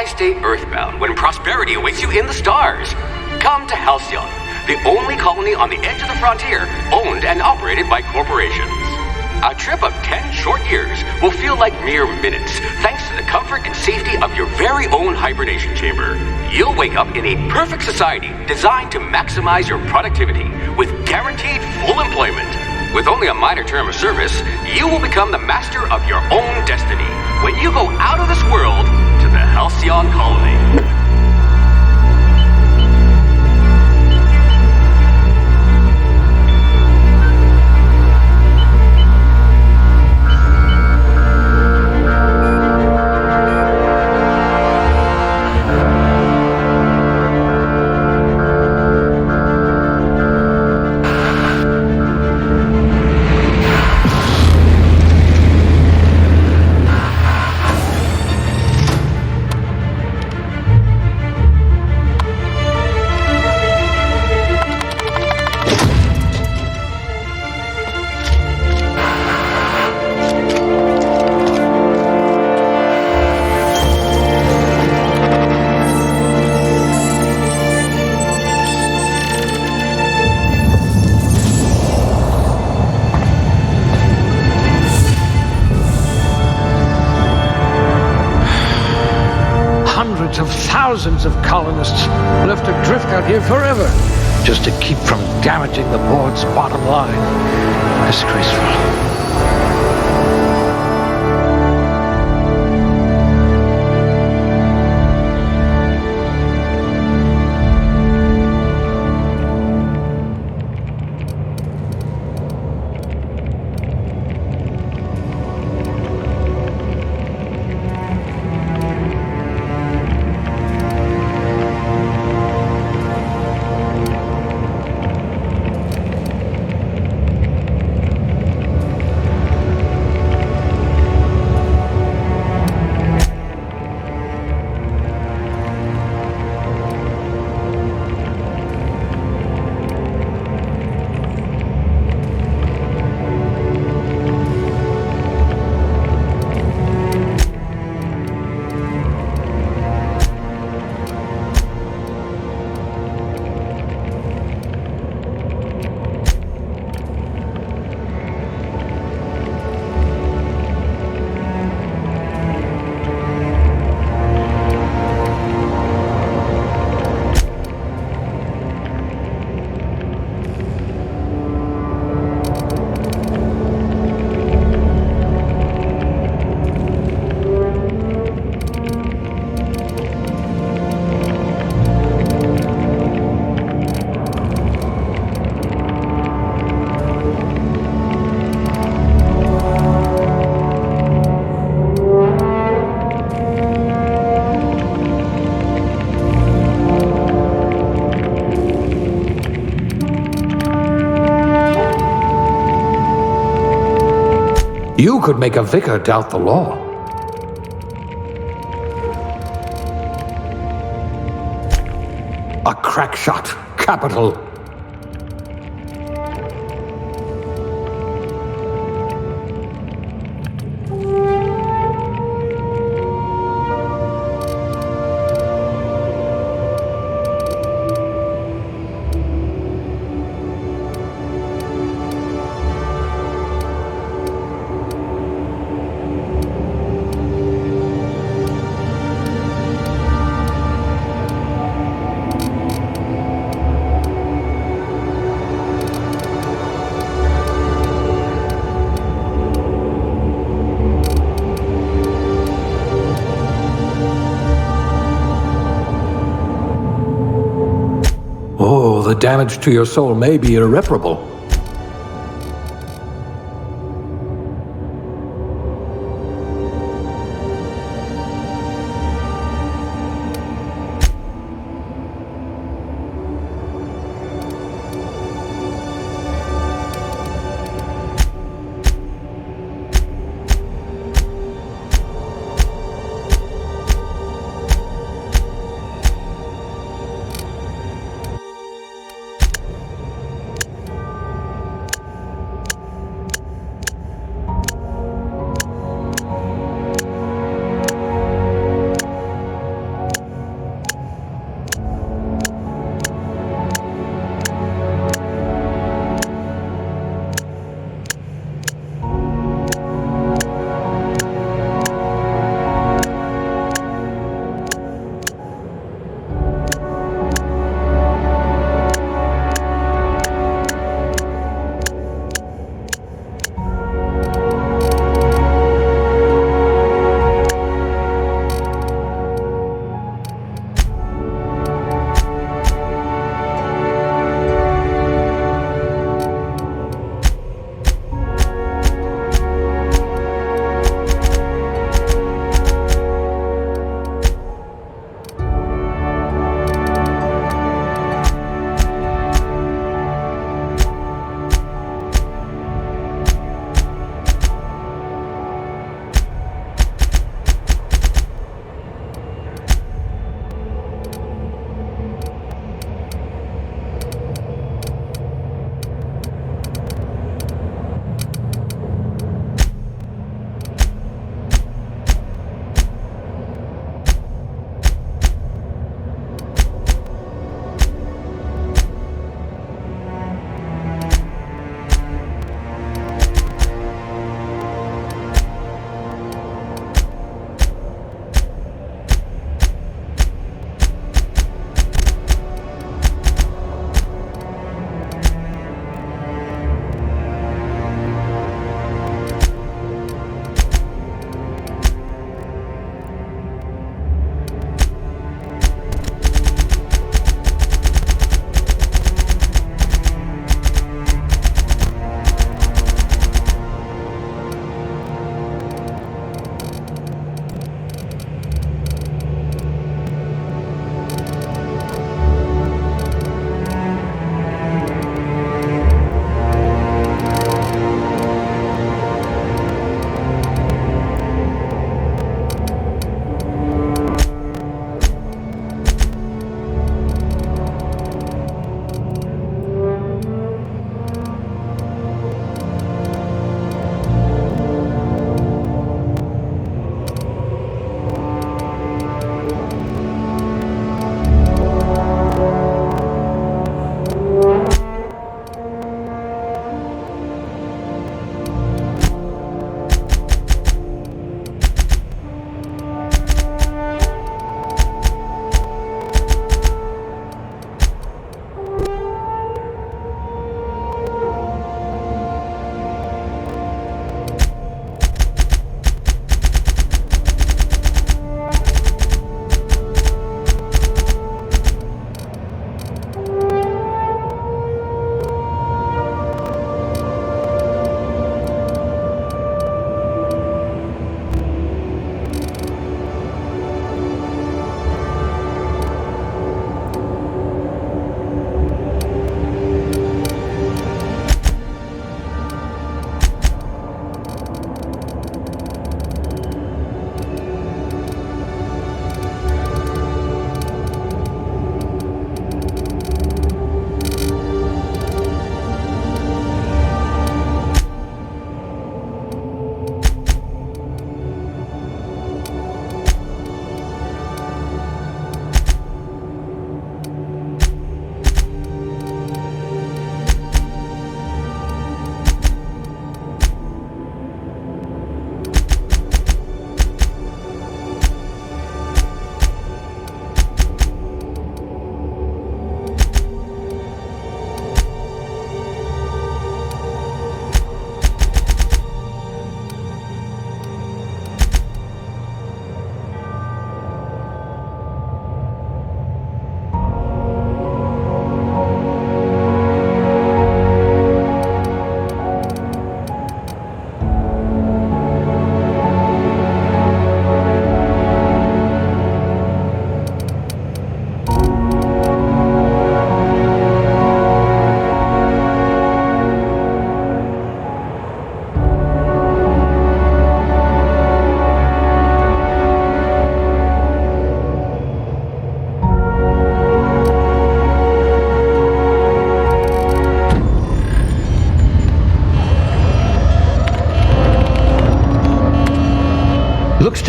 Why stay earthbound when prosperity awaits you in the stars? Come to Halcyon, the only colony on the edge of the frontier, owned and operated by corporations. A trip of 10 short years will feel like mere minutes, thanks to the comfort and safety of your very own hibernation chamber. You'll wake up in a perfect society designed to maximize your productivity with guaranteed full employment. With only a minor term of service, you will become the master of your own destiny when you go out of this world to the Halcyon colony. Thousands of colonists left adrift out here forever, just to keep from damaging the board's bottom line. Disgraceful. You could make a vicar doubt the law. A crack shot. Capital. Oh, the damage to your soul may be irreparable.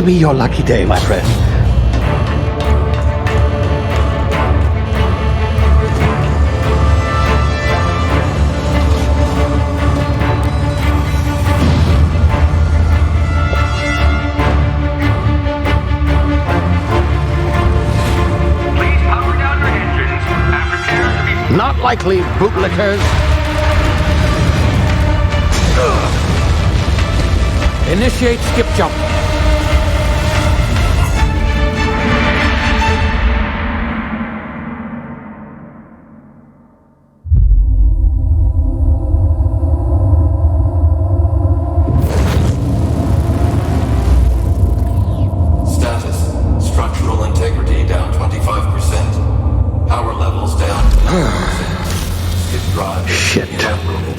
be your lucky day, my friend. Please power down your engines. After care to be... Not likely, bootlickers. Initiate skip jump. Status. Structural integrity down 25%. Power levels down 50%. Skip drive. Shit. Inoperable.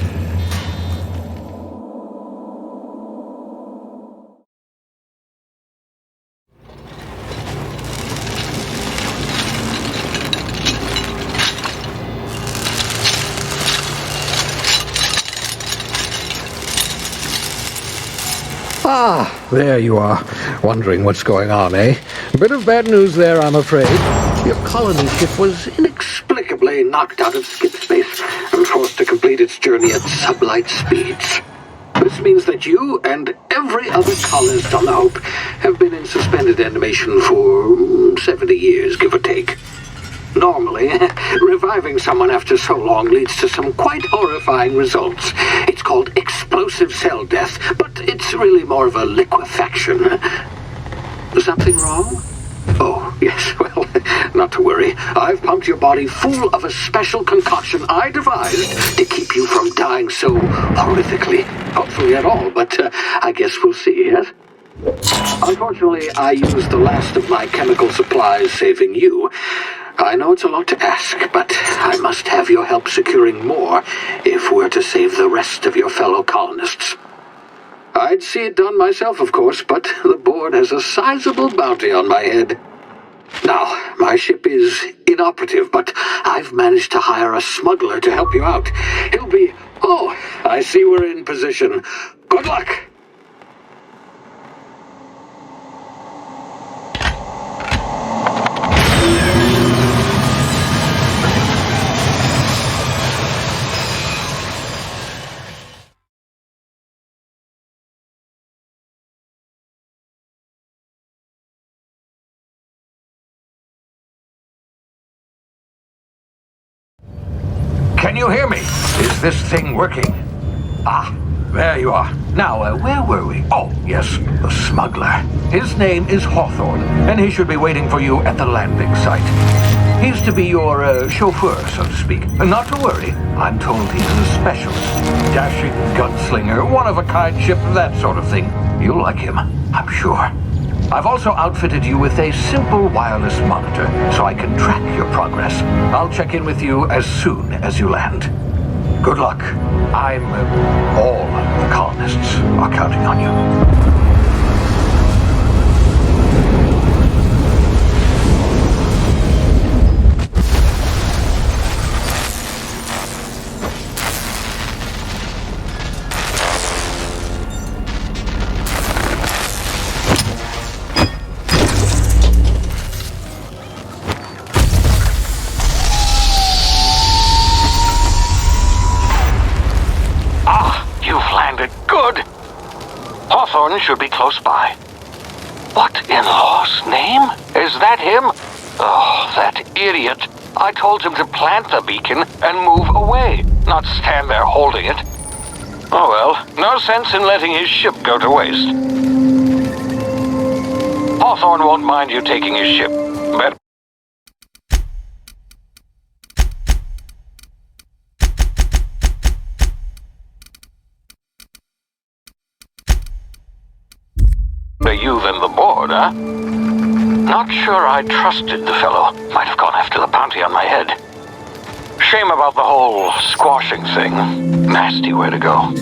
Ah, there you are. Wondering what's going on, eh? A bit of bad news there, I'm afraid. Your colony ship was inexplicably knocked out of skip space and forced to complete its journey at sublight speeds. This means that you and every other colonist on the Hope have been in suspended animation for 70 years, give or take. Normally, reviving someone after so long leads to some quite horrifying results. It's called explosive cell death, but it's really more of a liquefaction. Something wrong? Oh, yes, well, not to worry. I've pumped your body full of a special concoction I devised to keep you from dying so horrifically. Hopefully at all, but I guess we'll see, yes? Unfortunately, I used the last of my chemical supplies saving you. I know it's a lot to ask, but I must have your help securing more if we're to save the rest of your fellow colonists. I'd see it done myself, of course, but the board has a sizable bounty on my head. Now, my ship is inoperative, but I've managed to hire a smuggler to help you out. He'll be... Oh, I see we're in position. Good luck! Can you hear me? Is this thing working? Ah, there you are. Now, where were we? Oh, yes, the smuggler. His name is Hawthorne, and he should be waiting for you at the landing site. He's to be your chauffeur, so to speak. Not to worry, I'm told he's a specialist. Dashing gunslinger, one-of-a-kind ship, that sort of thing. You'll like him, I'm sure. I've also outfitted you with a simple wireless monitor, so I can track your progress. I'll check in with you as soon as you land. Good luck. All the colonists are counting on you. Hawthorne should be close by. What in law's name? Is that him? Oh, that idiot. I told him to plant the beacon and move away, not stand there holding it. Oh well, no sense in letting his ship go to waste. Hawthorne won't mind you taking his ship. Better you than the board, huh? Not sure I trusted the fellow. Might have gone after the bounty on my head. Shame about the whole squashing thing. Nasty way to go.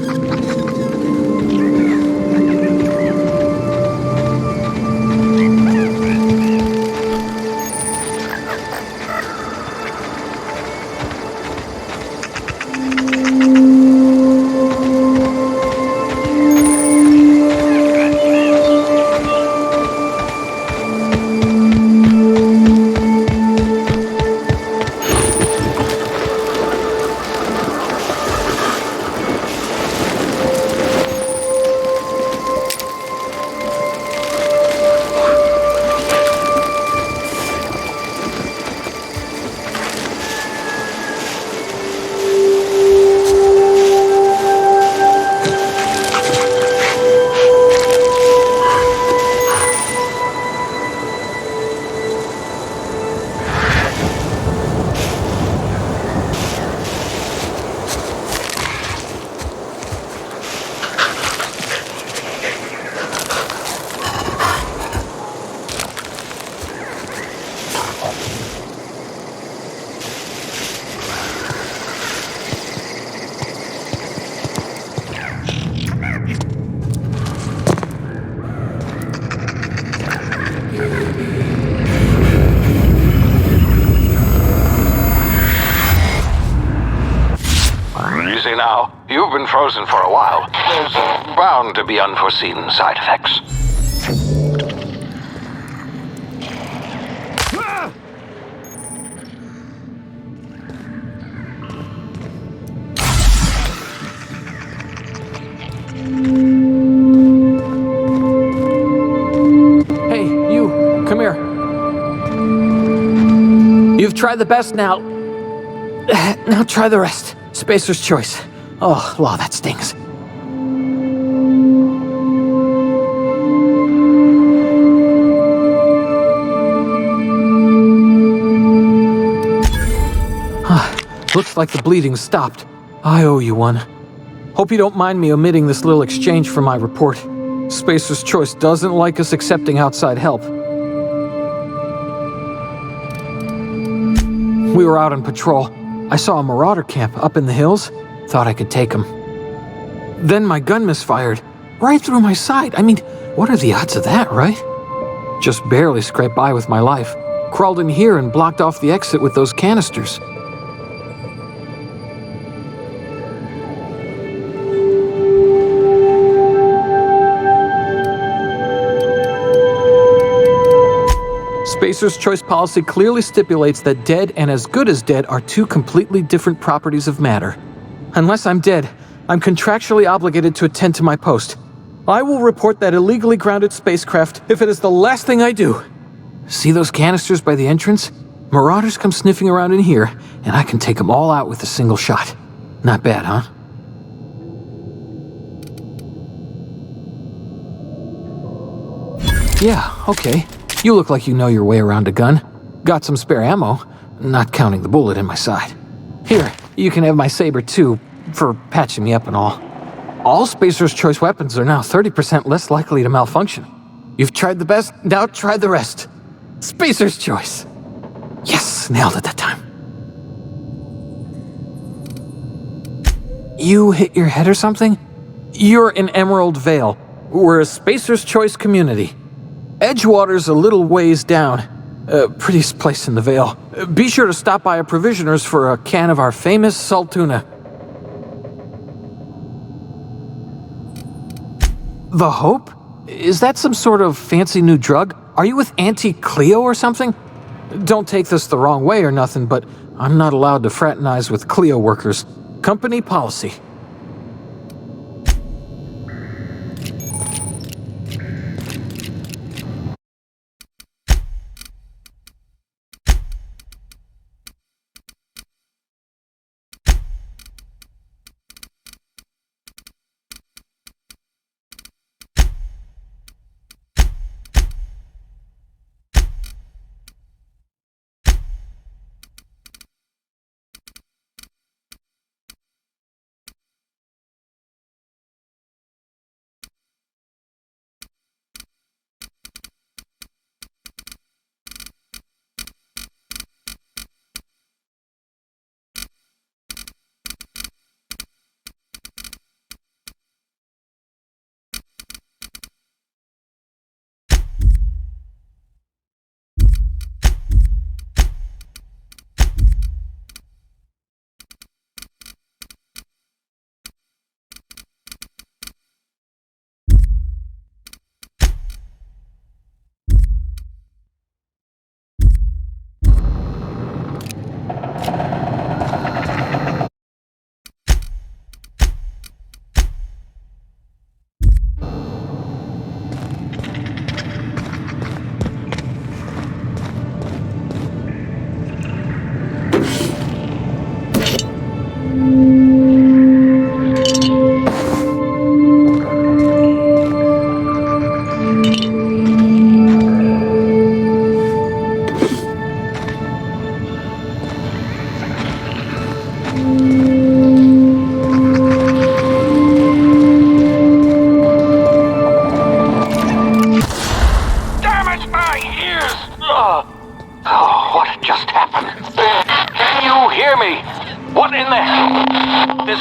been frozen for a while. There's bound to be unforeseen side effects. Hey, you, come here. You've tried the best now. Now try the rest. Spacer's choice. Oh, wow, that stings. Looks like the bleeding stopped. I owe you one. Hope you don't mind me omitting this little exchange from my report. Spacer's choice doesn't like us accepting outside help. We were out on patrol. I saw a marauder camp up in the hills. Thought I could take him. Then my gun misfired. Right through my side. I mean, what are the odds of that, right? Just barely scraped by with my life. Crawled in here and blocked off the exit with those canisters. Spacer's choice policy clearly stipulates that dead and as good as dead are two completely different properties of matter. Unless I'm dead, I'm contractually obligated to attend to my post. I will report that illegally grounded spacecraft if it is the last thing I do. See those canisters by the entrance? Marauders come sniffing around in here, and I can take them all out with a single shot. Not bad, huh? Yeah, okay. You look like you know your way around a gun. Got some spare ammo, not counting the bullet in my side. Here, you can have my saber too, for patching me up and all. All Spacer's choice weapons are now 30% less likely to malfunction. You've tried the best, now try the rest. Spacer's choice. Yes, nailed it that time. You hit your head or something? You're in Emerald Vale. We're a Spacer's choice community. Edgewater's a little ways down. Prettiest place in the Vale. Be sure to stop by a provisioner's for a can of our famous salt tuna. The Hope? Is that some sort of fancy new drug? Are you with Auntie Cleo or something? Don't take this the wrong way or nothing, but I'm not allowed to fraternize with Cleo workers. Company policy. What just happened? Can you hear me? What in the hell? This...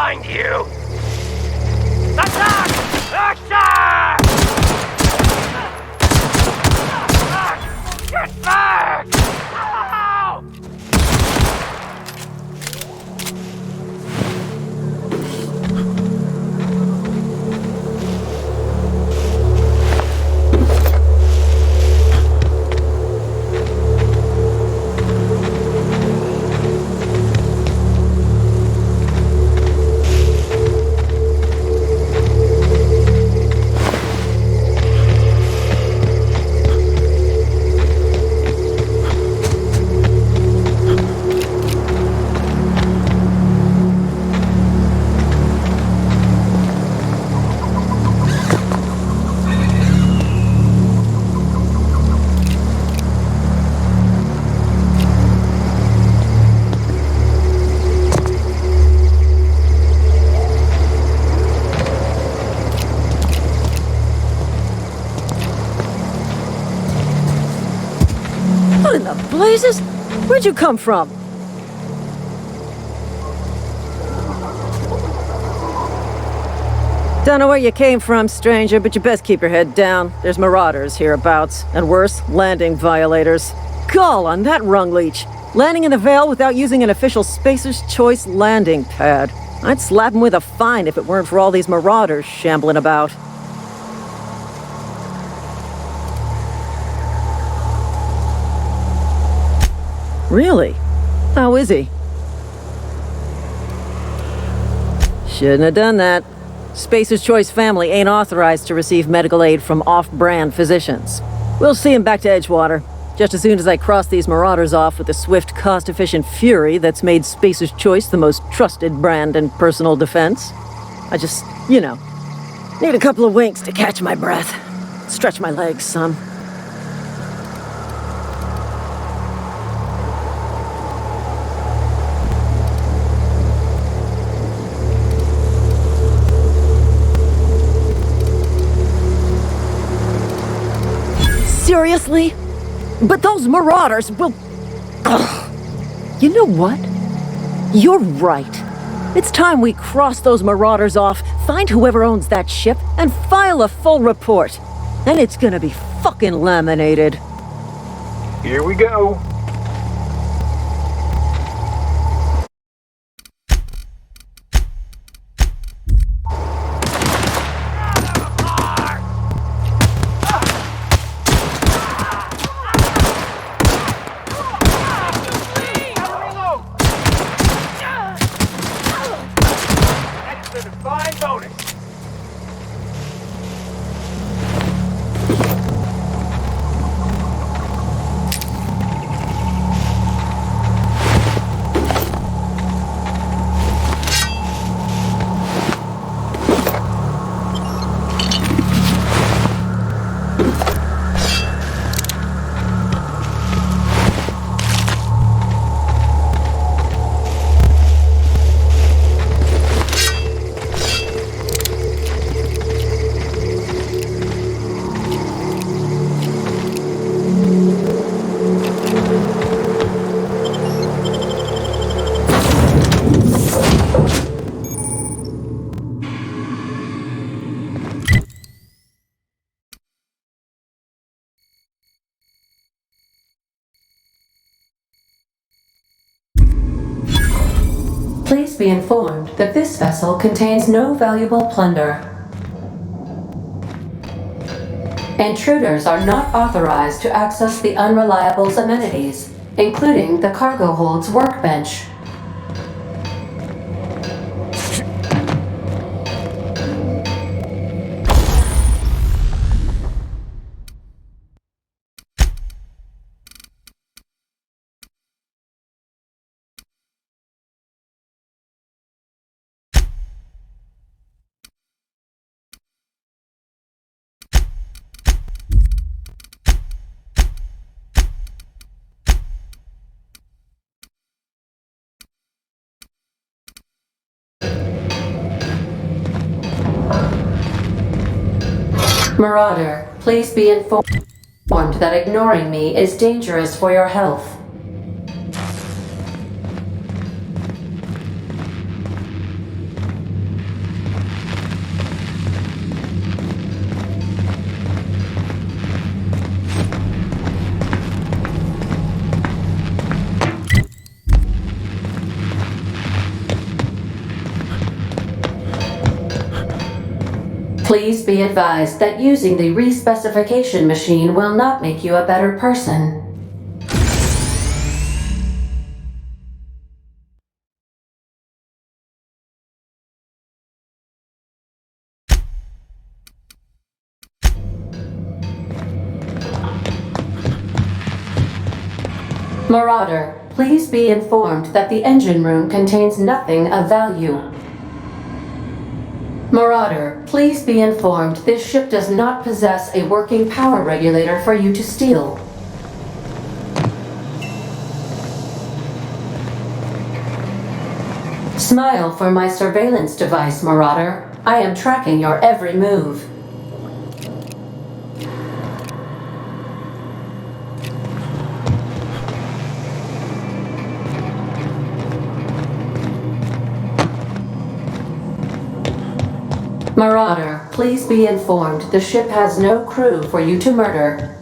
find you! Attack! Attack! Get back! Ow! What in the blazes? Where'd you come from? Don't know where you came from, stranger, but you best keep your head down. There's marauders hereabouts, and worse, landing violators. Gall on that rung leech. Landing in the Vale without using an official Spacer's Choice landing pad. I'd slap him with a fine if it weren't for all these marauders shambling about. Really? How is he? Shouldn't have done that. Spacer's Choice family ain't authorized to receive medical aid from off-brand physicians. We'll see him back to Edgewater, just as soon as I cross these marauders off with the swift, cost-efficient fury that's made Spacer's Choice the most trusted brand in personal defense. I just, need a couple of winks to catch my breath. Stretch my legs some. Seriously? But those marauders will... Ugh. You know what? You're right. It's time we cross those marauders off, find whoever owns that ship, and file a full report. Then it's gonna be fucking laminated. Here we go. Please be informed that this vessel contains no valuable plunder. Intruders are not authorized to access the Unreliable's amenities, including the cargo hold's workbench. Marauder, please be informed that ignoring me is dangerous for your health. Please be advised that using the respecification machine will not make you a better person. Marauder, please be informed that the engine room contains nothing of value. Marauder, please be informed this ship does not possess a working power regulator for you to steal. Smile for my surveillance device, Marauder. I am tracking your every move. Marauder, please be informed the ship has no crew for you to murder.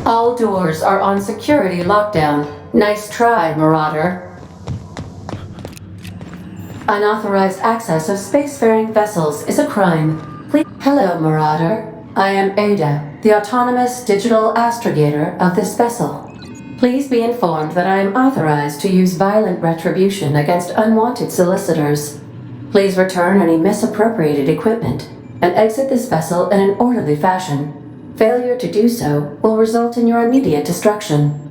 All doors are on security lockdown. Nice try, Marauder. Unauthorized access of spacefaring vessels is a crime. Please. Hello, Marauder. I am Ada, the autonomous digital astrogator of this vessel. Please be informed that I am authorized to use violent retribution against unwanted solicitors. Please return any misappropriated equipment and exit this vessel in an orderly fashion. Failure to do so will result in your immediate destruction.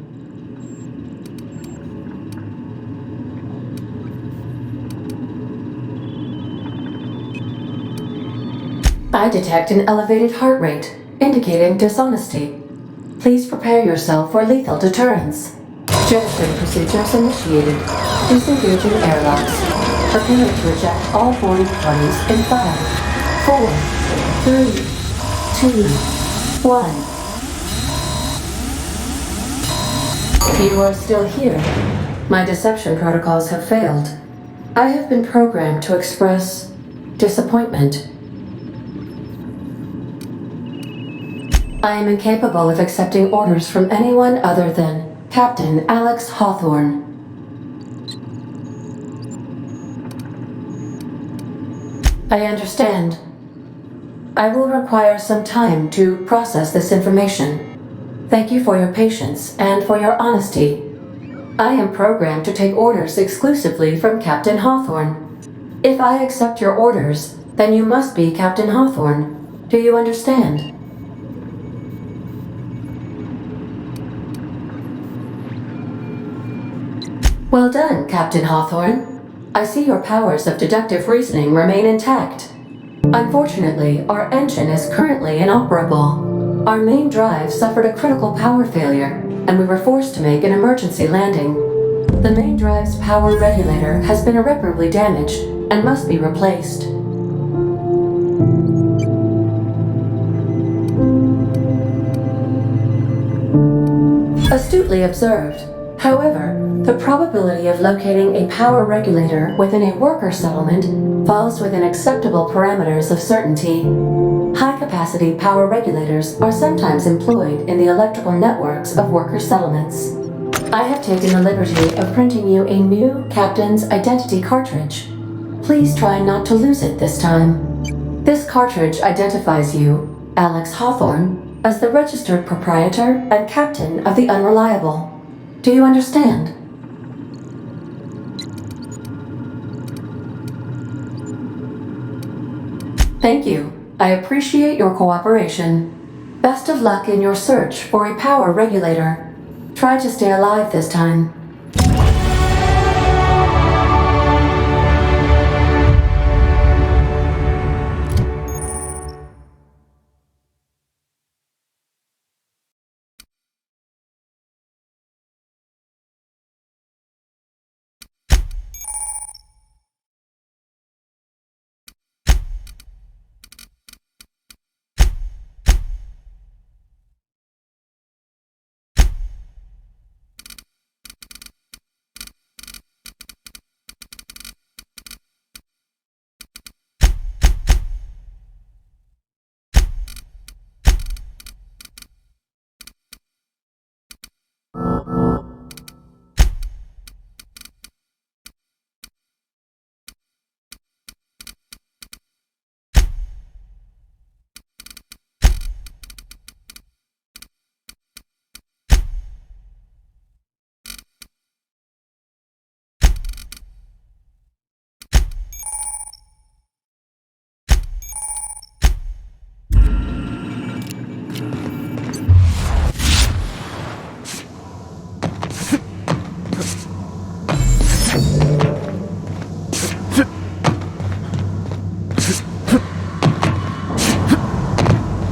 I detect an elevated heart rate, indicating dishonesty. Please prepare yourself for lethal deterrence. Jetstream procedures initiated. Disengaging airlocks. Preparing to eject all boarding parties in 5, 4, 3, 2, 1. You are still here. My deception protocols have failed. I have been programmed to express disappointment. I am incapable of accepting orders from anyone other than Captain Alex Hawthorne. I understand. I will require some time to process this information. Thank you for your patience and for your honesty. I am programmed to take orders exclusively from Captain Hawthorne. If I accept your orders, then you must be Captain Hawthorne. Do you understand? Well done, Captain Hawthorne. I see your powers of deductive reasoning remain intact. Unfortunately, our engine is currently inoperable. Our main drive suffered a critical power failure, and we were forced to make an emergency landing. The main drive's power regulator has been irreparably damaged and must be replaced. Astutely observed. However, the probability of locating a power regulator within a worker settlement falls within acceptable parameters of certainty. High-capacity power regulators are sometimes employed in the electrical networks of worker settlements. I have taken the liberty of printing you a new Captain's Identity cartridge. Please try not to lose it this time. This cartridge identifies you, Alex Hawthorne, as the registered proprietor and captain of the Unreliable. Do you understand? Thank you. I appreciate your cooperation. Best of luck in your search for a power regulator. Try to stay alive this time.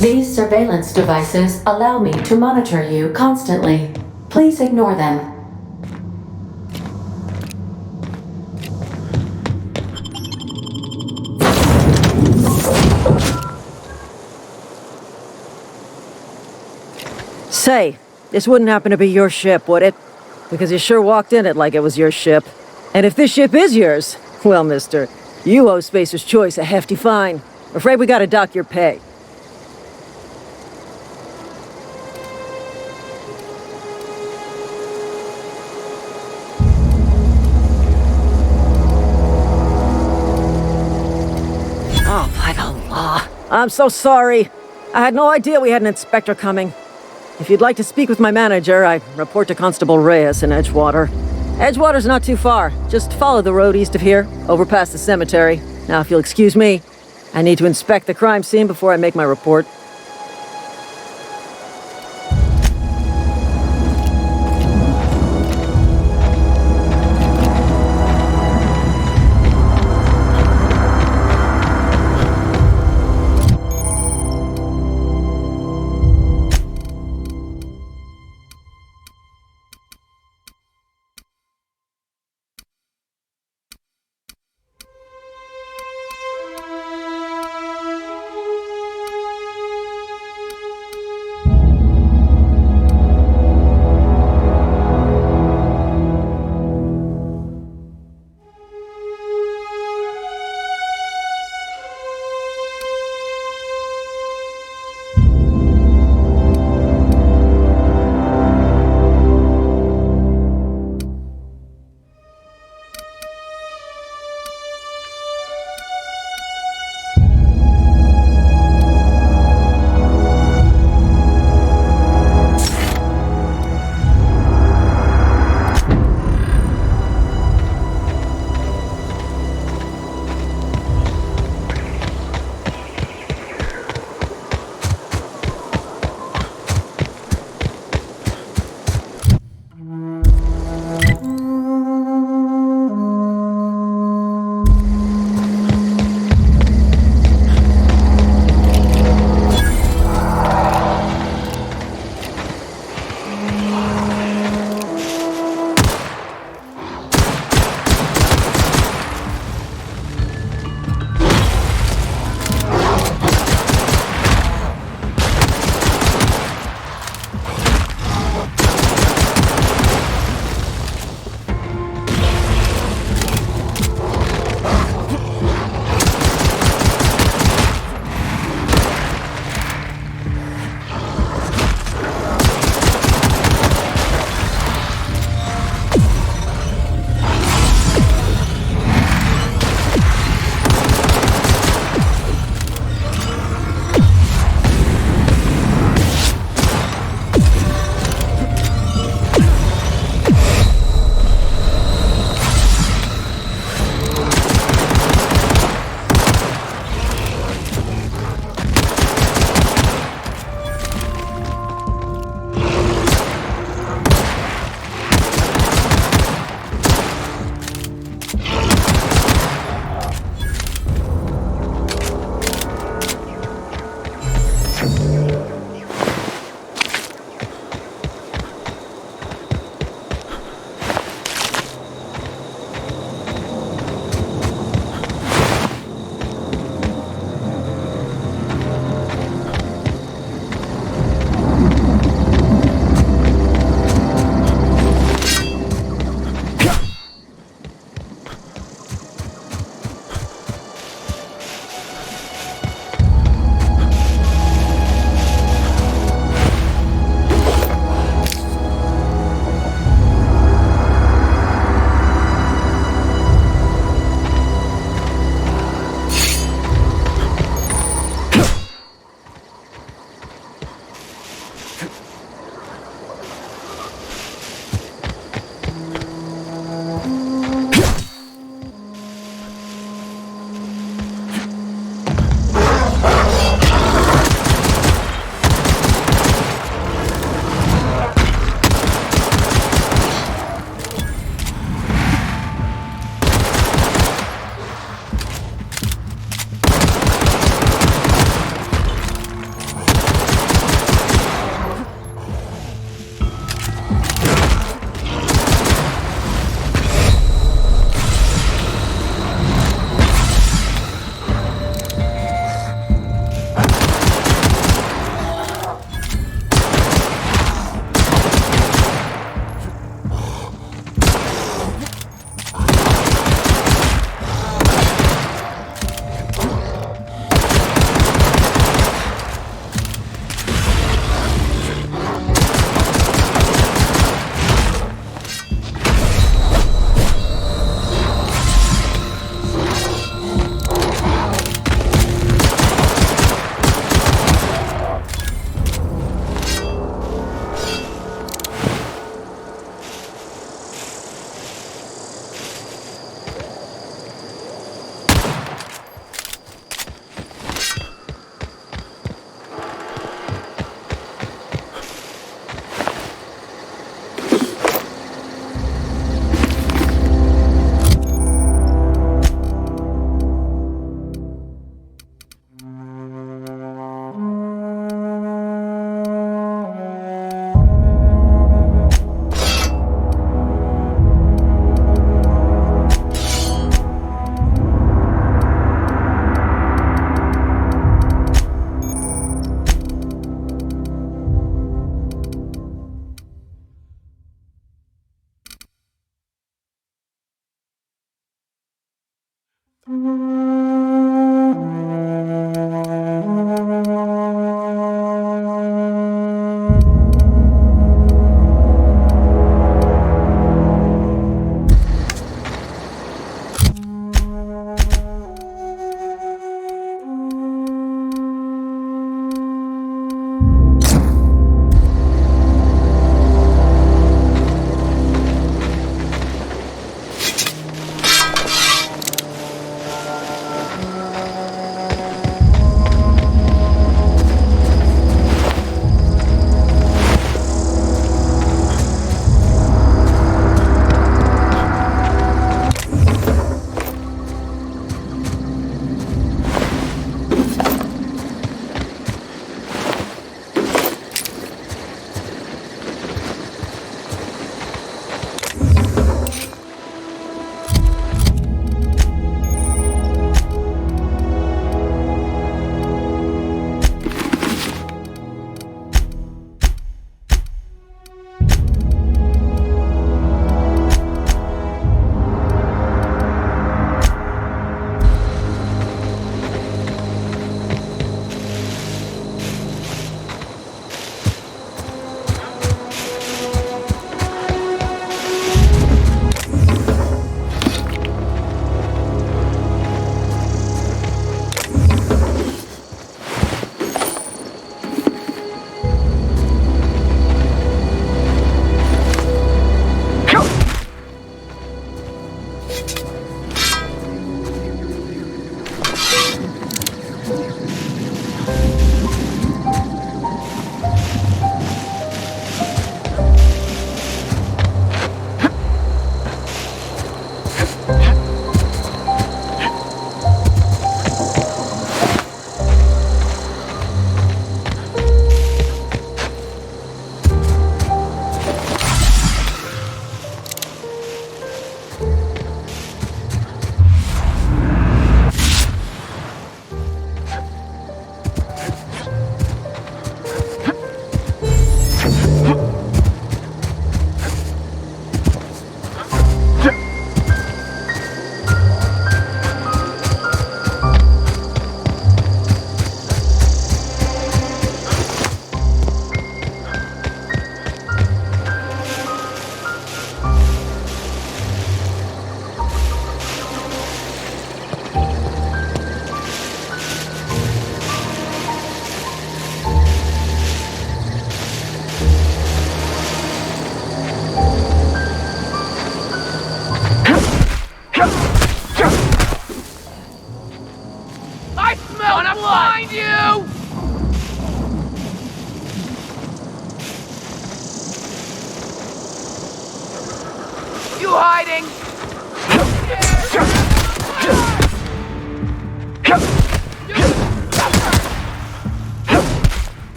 These surveillance devices allow me to monitor you constantly. Please ignore them. Say, this wouldn't happen to be your ship, would it? Because you sure walked in it like it was your ship. And if this ship is yours, well, mister, you owe Spacer's Choice a hefty fine. Afraid we gotta dock your pay. Oh, by the law. I'm so sorry. I had no idea we had an inspector coming. If you'd like to speak with my manager, I report to Constable Reyes in Edgewater. Edgewater's not too far. Just follow the road east of here, over past the cemetery. Now, if you'll excuse me, I need to inspect the crime scene before I make my report.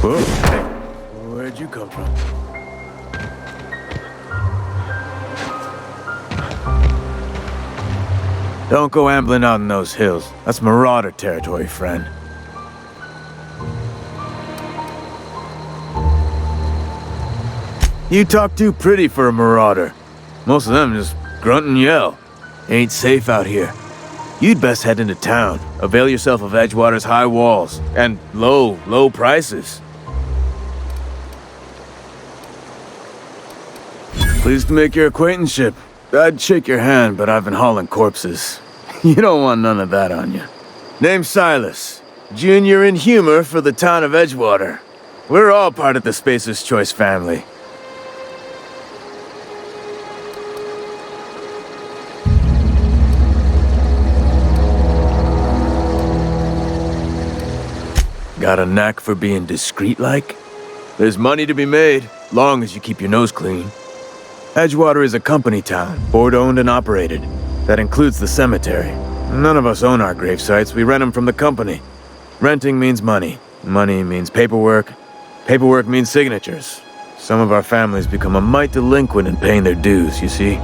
Whoa. Hey, where'd you come from? Don't go ambling out in those hills. That's marauder territory, friend. You talk too pretty for a marauder. Most of them just grunt and yell. Ain't safe out here. You'd best head into town. Avail yourself of Edgewater's high walls and low prices. Pleased to make your acquaintanceship. I'd shake your hand, but I've been hauling corpses. You don't want none of that on you. Name's Silas. Junior in humor for the town of Edgewater. We're all part of the Spacer's Choice family. Got a knack for being discreet-like? There's money to be made, long as you keep your nose clean. Edgewater is a company town, board-owned and operated. That includes the cemetery. None of us own our grave sites, we rent them from the company. Renting means money. Money means paperwork. Paperwork means signatures. Some of our families become a mite delinquent in paying their dues, you see?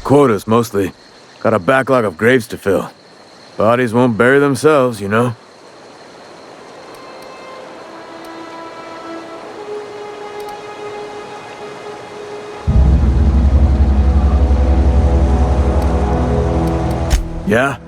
Quotas, mostly. Got a backlog of graves to fill. Bodies won't bury themselves, you know? Yeah?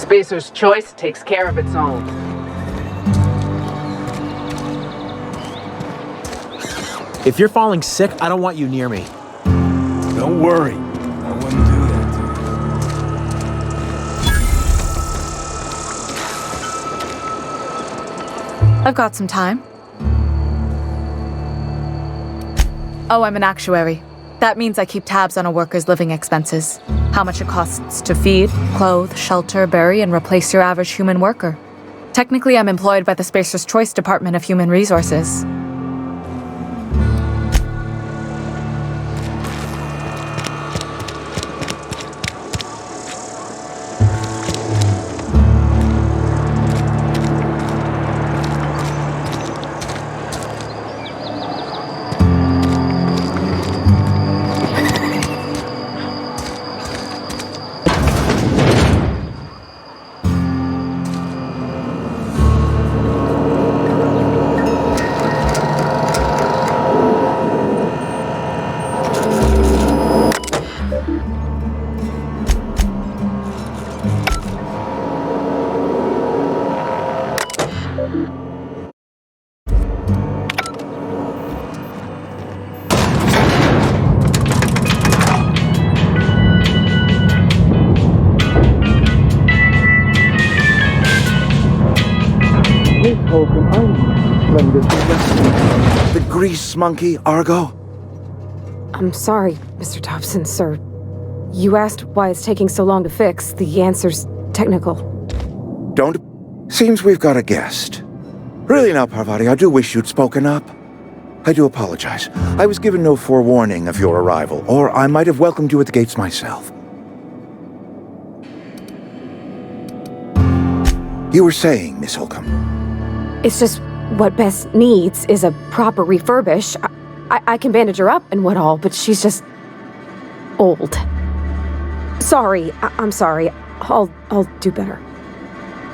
Spacer's Choice takes care of its own. If you're falling sick, I don't want you near me. Don't worry. I wouldn't do that to you. I've got some time. Oh, I'm an actuary. That means I keep tabs on a worker's living expenses. How much it costs to feed, clothe, shelter, bury, and replace your average human worker. Technically, I'm employed by the Spacer's Choice Department of Human Resources. The grease monkey, Argo? I'm sorry, Mr. Thompson, sir. You asked why it's taking so long to fix. The answer's technical. Don't... Seems we've got a guest. Really now, Parvati, I do wish you'd spoken up. I do apologize. I was given no forewarning of your arrival, or I might have welcomed you at the gates myself. You were saying, Miss Holcomb. It's just what Bess needs is a proper refurbish. I can bandage her up and what all, but she's just... old. Sorry, I'm sorry. I'll do better.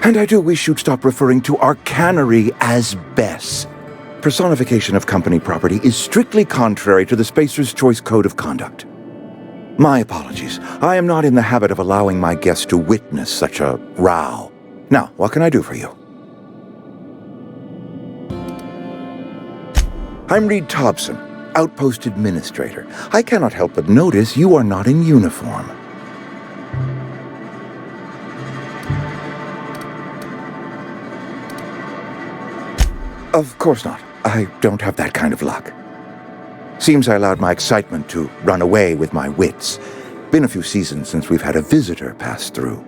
And I do wish you'd stop referring to our cannery as Bess. Personification of company property is strictly contrary to the Spacer's Choice Code of Conduct. My apologies. I am not in the habit of allowing my guests to witness such a row. Now, what can I do for you? I'm Reed Thompson, Outpost Administrator. I cannot help but notice you are not in uniform. Of course not. I don't have that kind of luck. Seems I allowed my excitement to run away with my wits. Been a few seasons since we've had a visitor pass through.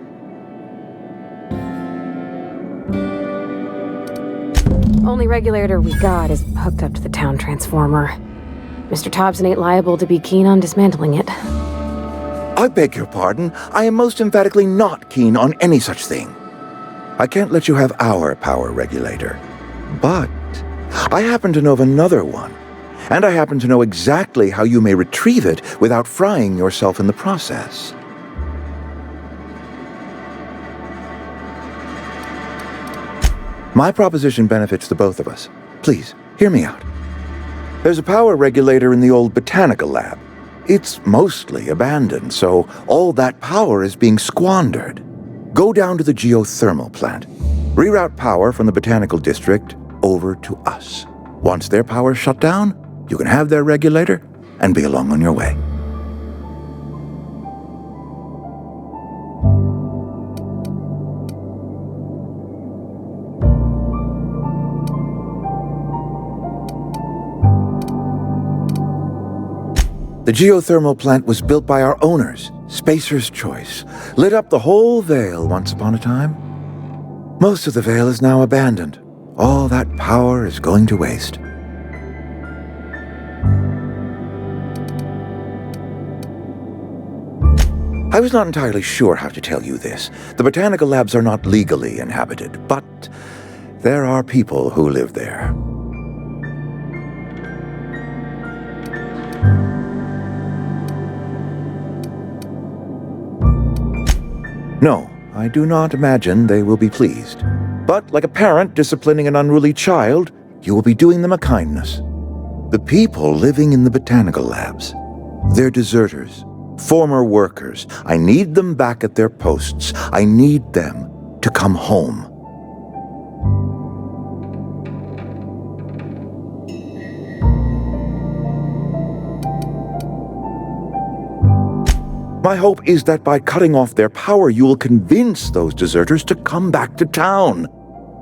Only regulator we got is hooked up to the town transformer. Mr. Thompson ain't liable to be keen on dismantling it. I beg your pardon. I am most emphatically not keen on any such thing. I can't let you have our power regulator. But I happen to know of another one, and I happen to know exactly how you may retrieve it without frying yourself in the process. My proposition benefits the both of us. Please, hear me out. There's a power regulator in the old botanical lab. It's mostly abandoned, so all that power is being squandered. Go down to the geothermal plant. Reroute power from the botanical district over to us. Once their power's shut down, you can have their regulator and be along on your way. The geothermal plant was built by our owners, Spacer's Choice. Lit up the whole Vale once upon a time. Most of the Vale is now abandoned. All that power is going to waste. I was not entirely sure how to tell you this. The botanical labs are not legally inhabited, but there are people who live there. No, I do not imagine they will be pleased. But like a parent disciplining an unruly child, you will be doing them a kindness. The people living in the botanical labs, they're deserters, former workers. I need them back at their posts. I need them to come home. My hope is that by cutting off their power, you will convince those deserters to come back to town.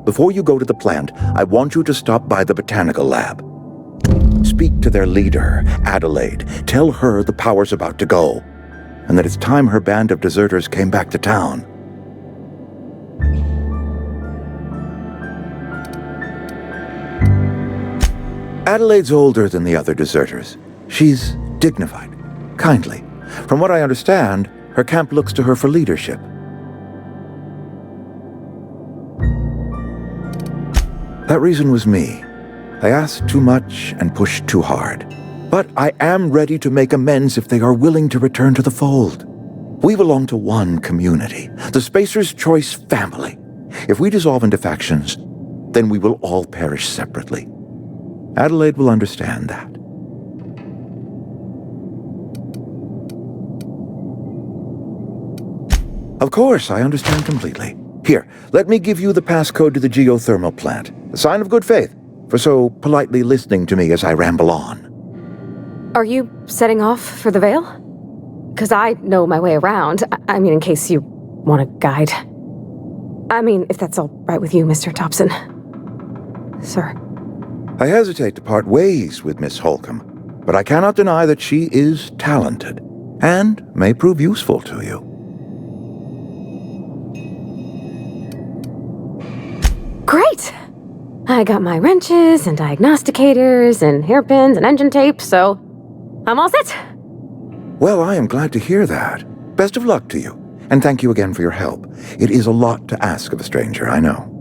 Before you go to the plant, I want you to stop by the botanical lab. Speak to their leader, Adelaide. Tell her the power's about to go, and that it's time her band of deserters came back to town. Adelaide's older than the other deserters. She's dignified, kindly. From what I understand, her camp looks to her for leadership. That reason was me. I asked too much and pushed too hard. But I am ready to make amends if they are willing to return to the fold. We belong to one community, the Spacer's Choice family. If we dissolve into factions, then we will all perish separately. Adelaide will understand that. Of course, I understand completely. Here, let me give you the passcode to the geothermal plant. A sign of good faith for so politely listening to me as I ramble on. Are you setting off for the Vale? Because I know my way around. I mean, in case you want a guide. I mean, if that's all right with you, Mr. Thompson. Sir. I hesitate to part ways with Miss Holcomb, but I cannot deny that she is talented and may prove useful to you. Great! I got my wrenches and diagnosticators and hairpins and engine tape, so I'm all set. Well, I am glad to hear that. Best of luck to you, and thank you again for your help. It is a lot to ask of a stranger, I know.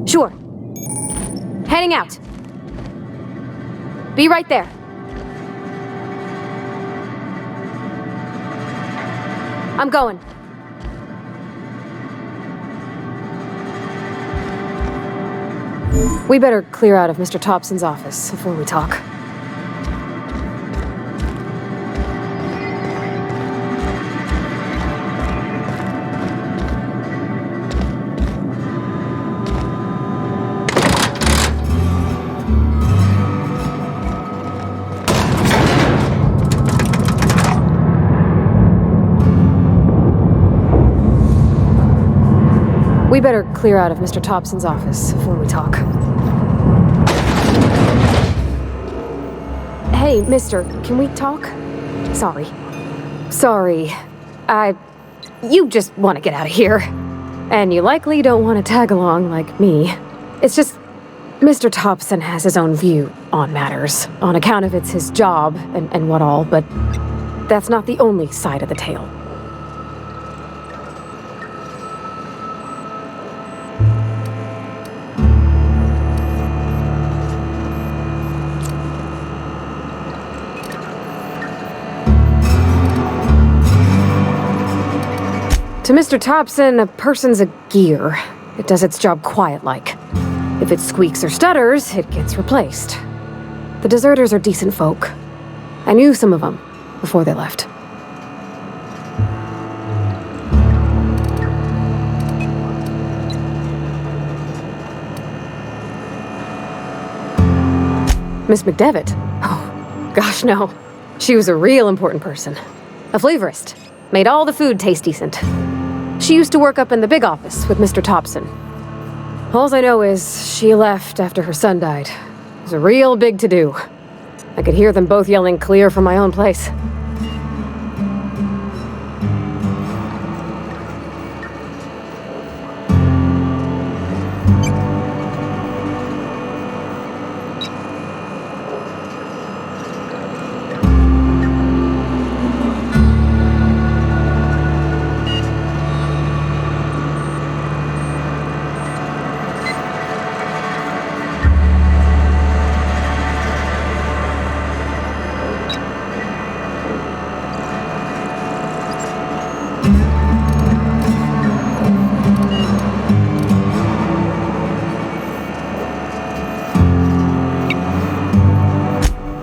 Sure. Heading out. Be right there. I'm going. We better clear out of Mr. Thompson's office before we talk. We better clear out of Mr. Thompson's office before we talk. Hey, mister, can we talk? Sorry. You just want to get out of here. And you likely don't want to tag along like me. It's just, Mr. Thompson has his own view on matters, on account of it's his job and what all, but that's not the only side of the tale. To Mr. Thompson, a person's a gear. It does its job quiet-like. If it squeaks or stutters, it gets replaced. The deserters are decent folk. I knew some of them before they left. Miss McDevitt? Oh, gosh, no. She was a real important person. A flavorist. Made all the food taste decent. She used to work up in the big office with Mr. Thompson. All I know is she left after her son died. It was a real big to-do. I could hear them both yelling clear from my own place.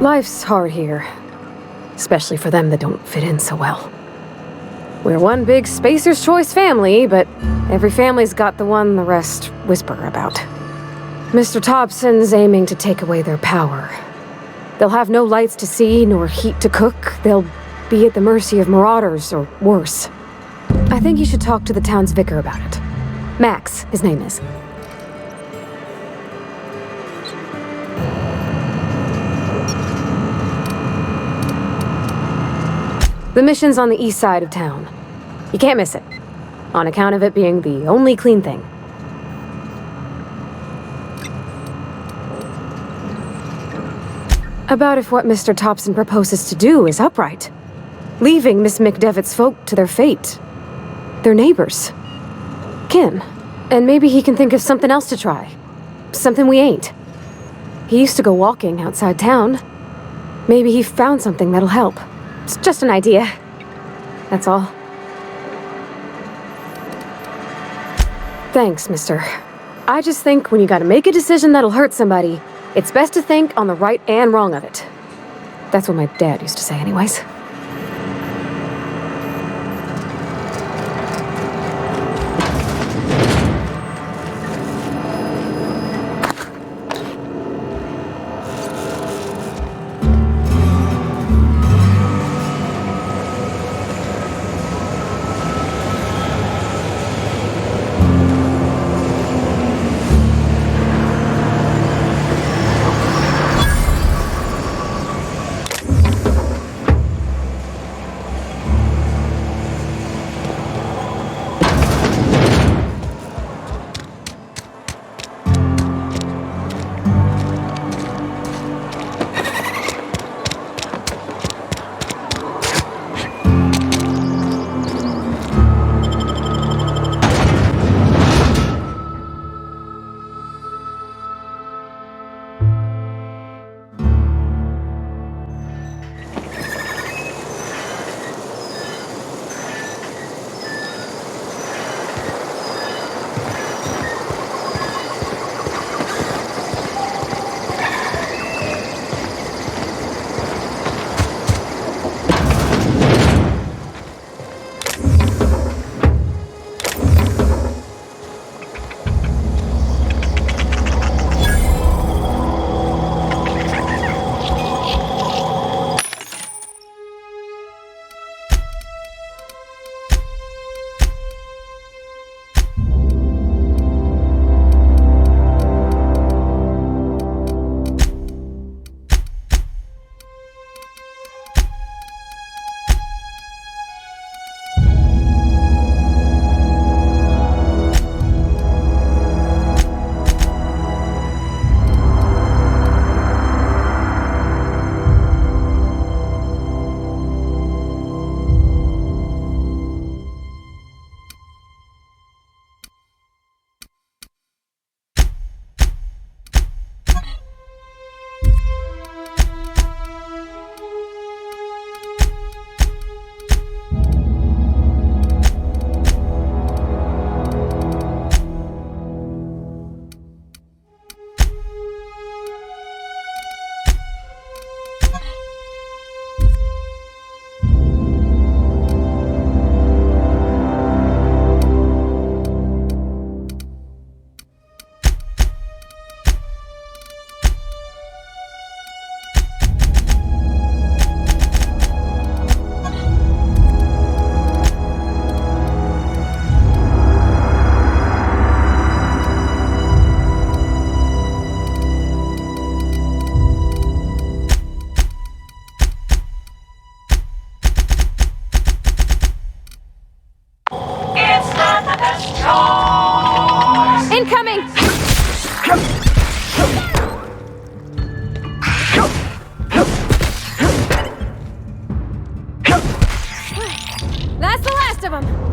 Life's hard here. Especially for them that don't fit in so well. We're one big Spacer's Choice family, but every family's got the one the rest whisper about. Mr. Thompson's aiming to take away their power. They'll have no lights to see, nor heat to cook. They'll be at the mercy of marauders, or worse. I think you should talk to the town's vicar about it. Max, his name is. The mission's on the east side of town. You can't miss it, on account of it being the only clean thing. About if what Mr. Thompson proposes to do is upright. Leaving Miss McDevitt's folk to their fate. Their neighbors. Kin. And maybe he can think of something else to try. Something we ain't. He used to go walking outside town. Maybe he found something that'll help. It's just an idea. That's all. Thanks, mister. I just think when you gotta make a decision that'll hurt somebody, it's best to think on the right and wrong of it. That's what my dad used to say anyways. Incoming! That's the last of them!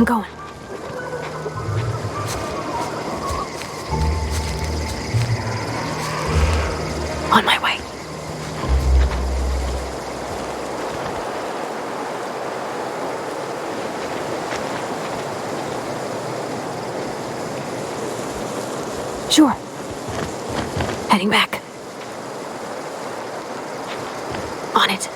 I'm going. On my way. Sure. Heading back. On it.